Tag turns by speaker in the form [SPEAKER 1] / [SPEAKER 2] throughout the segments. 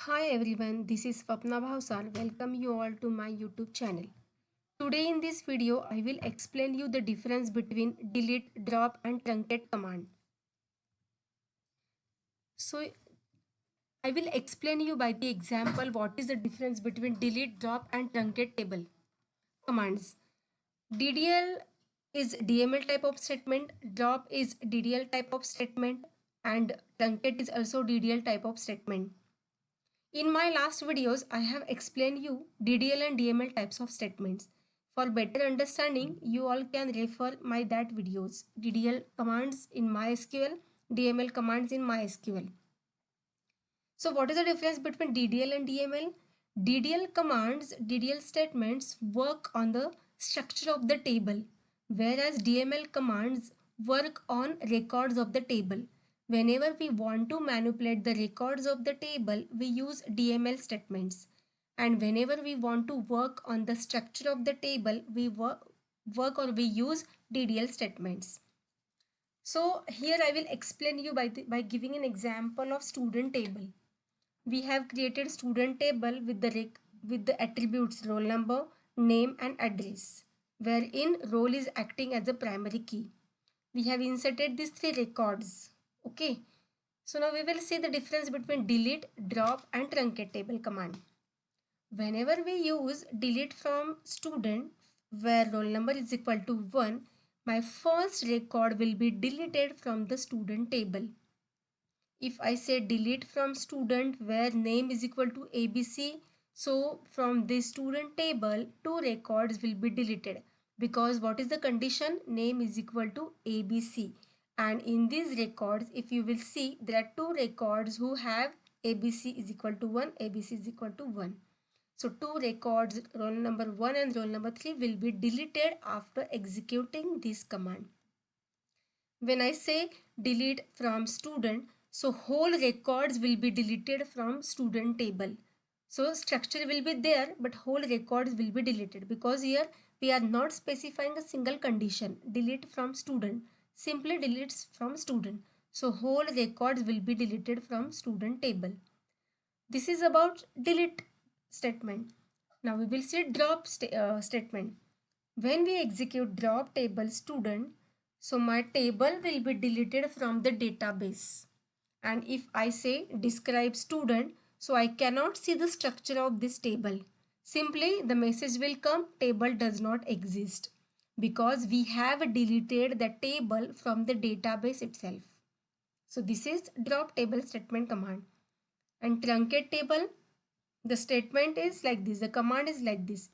[SPEAKER 1] Hi everyone, this is Swapna Bhavsar. Welcome you all to my YouTube channel. Today in this video, I will explain you the difference between delete, drop and truncate command. So I will explain you by the example what is the difference between delete, drop and truncate table commands. DDL is DML type of statement, drop is DDL type of statement and truncate is also DDL type of statement. In my last videos, I have explained you DDL and DML types of statements. For better understanding, you all can refer my that videos. DDL commands in MySQL, DML commands in MySQL. So what is the difference between DDL and DML? DDL commands, DDL statements work on the structure of the table, whereas DML commands work on records of the table. Whenever we want to manipulate the records of the table, we use DML statements. And whenever we want to work on the structure of the table, we work or we use DDL statements. So here I will explain you by giving an example of student table. We have created student table with the attributes roll number, name and address, wherein roll is acting as a primary key. We have inserted these three records. Okay. So now we will see the difference between delete, drop and truncate table command. Whenever we use delete from student where roll number is equal to 1, my first record will be deleted from the student table. If I say delete from student where name is equal to ABC, so from this student table, two records will be deleted because what is the condition? Name is equal to ABC. And in these records, if you will see, there are two records who have ABC is equal to 1, ABC is equal to 1. So two records, roll number 1 and roll number 3 will be deleted after executing this command. When I say delete from student, so whole records will be deleted from student table. So structure will be there, but whole records will be deleted because here we are not specifying a single condition. Delete from student, simply deletes from student. So whole records will be deleted from student table. This is about delete statement. Now we will see drop statement. When we execute drop table student, so my table will be deleted from the database. And if I say describe student, so I cannot see the structure of this table. Simply the message will come table does not exist because we have deleted the table from the database itself. So this is drop table statement command. And truncate table, the statement is like this, the command is like this.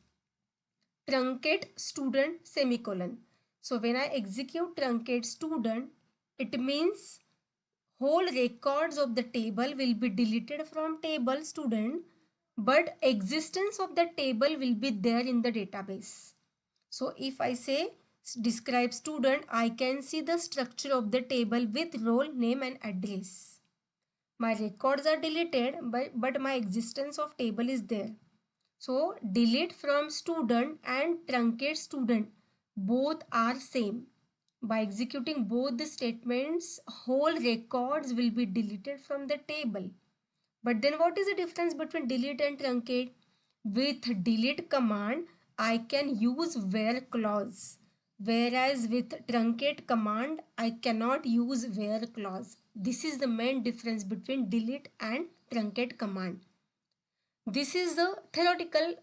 [SPEAKER 1] Truncate student semicolon. So when I execute truncate student, it means whole records of the table will be deleted from table student, but existence of the table will be there in the database. So if I say describe student, I can see the structure of the table with role, name and address. My records are deleted, but my existence of table is there. So delete from student and truncate student both are same. By executing both the statements, whole records will be deleted from the table. But then what is the difference between delete and truncate? With delete command, I can use where clause. Whereas with truncate command, I cannot use where clause. This is the main difference between delete and truncate command. This is the theoretical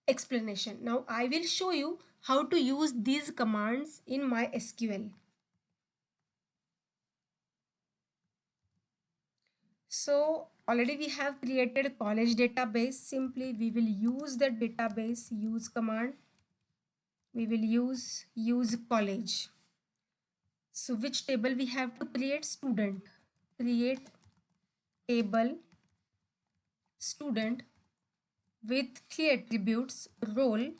[SPEAKER 1] explanation. Now I will show you how to use these commands in MySQL. So already we have created college database. Simply we will use the database use command. We will use college. So which table we have to create? Student. Create table student with three attributes: roll,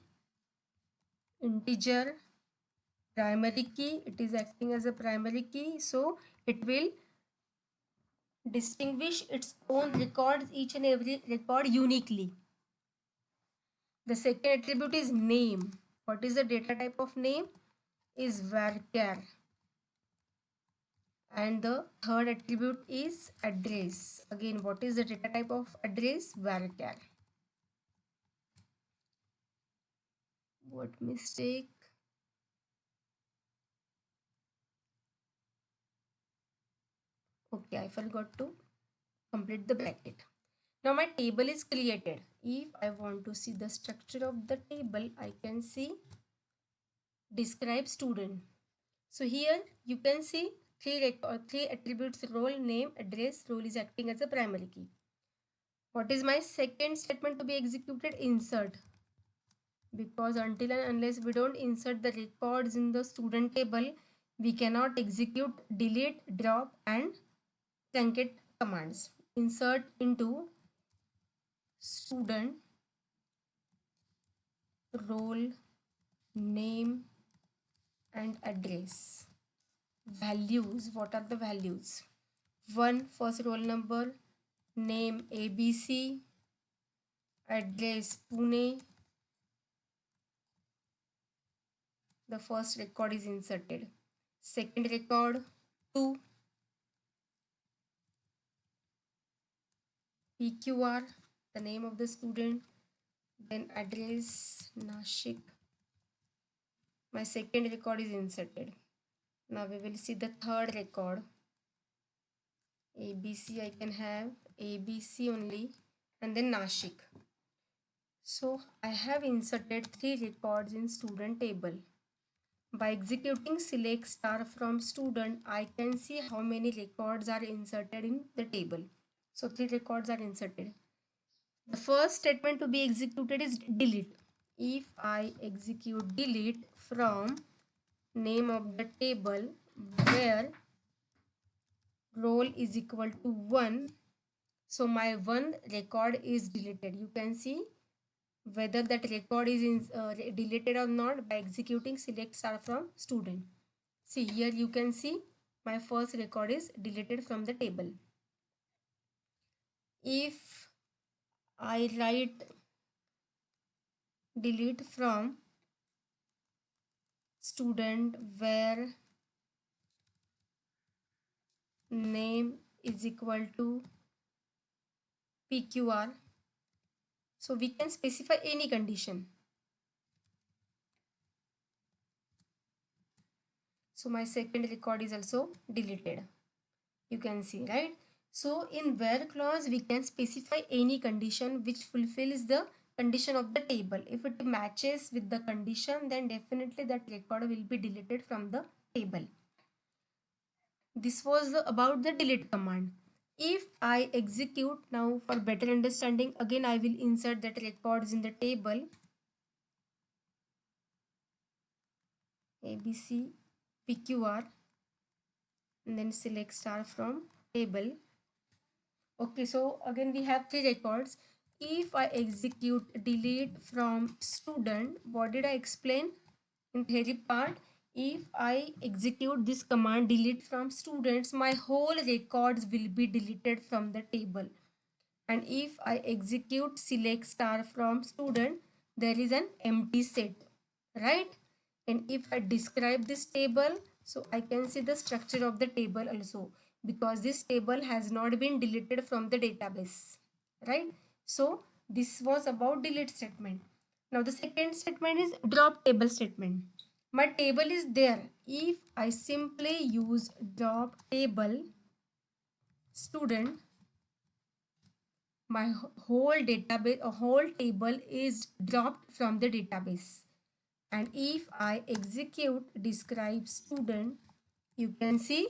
[SPEAKER 1] integer, primary key. It is acting as a primary key, so it will distinguish its own records, each and every record uniquely. The second attribute is name. What is the data type of name? Is varchar. And the third attribute is address. Again, what is the data type of address? Varchar. What mistake? Okay, I forgot to complete the bracket. Now my table is created. If I want to see the structure of the table, I can see describe student. So here you can see three attributes: role, name, address. Role is acting as a primary key. What is my second statement to be executed? Insert. Because until and unless we don't insert the records in the student table, we cannot execute delete, drop and truncate commands. Insert into student, role, name and address. Values, what are the values? 1 first roll number, name ABC, address Pune. The first record is inserted. Second record 2 PQR, the name of the student, then address Nashik. My second record is inserted. Now we will see the third record. ABC, I can have ABC only and then Nashik. So I have inserted 3 records in student table. By executing select star from student, I can see how many records are inserted in the table. So 3 records are inserted. The first statement to be executed is delete. If I execute delete from name of the table where roll is equal to 1, so my one record is deleted. You can see whether that record is deleted or not by executing select star from student. See here you can see my first record is deleted from the table. If I write delete from student where name is equal to PQR, so we can specify any condition. So my second record is also deleted. You can see, right? So in where clause we can specify any condition which fulfills the condition of the table. If it matches with the condition, then definitely that record will be deleted from the table. This was about the delete command. If I execute now, for better understanding, again I will insert that records in the table ABC PQR and then select star from table. Okay, so again we have 3 records. If I execute delete from student, what did I explain in theory part? If I execute this command delete from students, my whole records will be deleted from the table. And if I execute select star from student, there is an empty set, right? And if I describe this table, so I can see the structure of the table also, because this table has not been deleted from the database, right? So this was about delete statement. Now the second statement is drop table statement. My table is there. If I simply use drop table student, my whole database, a whole table is dropped from the database. And if I execute describe student, you can see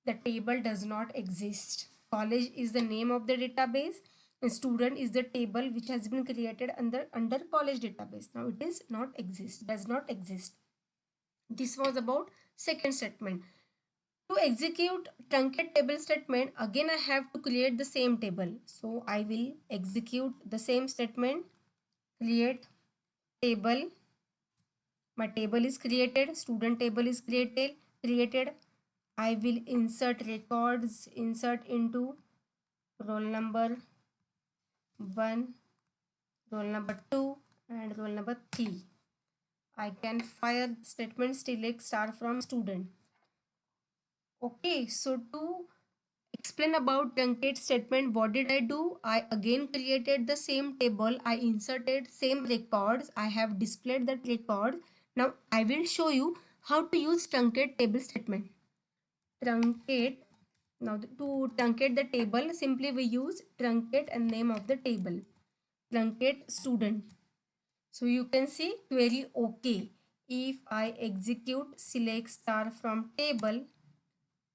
[SPEAKER 1] the table does not exist. College is the name of the database and student is the table which has been created under college database. Now it is not exist, does not exist. This was about second statement. To execute truncate table statement, again I have to create the same table. So I will execute the same statement, create table. My table is created, student table is created. I will insert records, insert into roll number 1, roll number 2 and roll number 3. I can fire statement select star from student. Okay, so to explain about truncate statement, what did I do? I again created the same table. I inserted same records. I have displayed that record. Now I will show you how to use truncate table statement. Truncate. Now to truncate the table, simply we use truncate and name of the table. Truncate student. So you can see query OK. If I execute select star from table,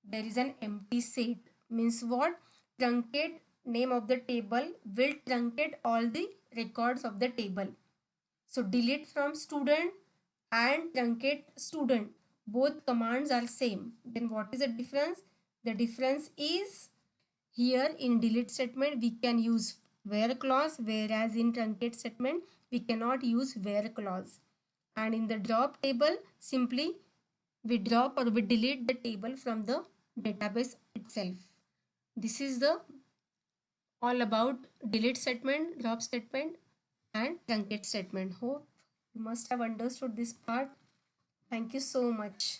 [SPEAKER 1] there is an empty set. Means what? Truncate name of the table will truncate all the records of the table. So delete from student and truncate student, both commands are same. Then what is the difference? The difference is here in delete statement we can use where clause, whereas in truncate statement we cannot use where clause. And in the drop table, simply we drop or we delete the table from the database itself. This is the all about delete statement, drop statement and truncate statement. Hope you must have understood this part. Thank you so much.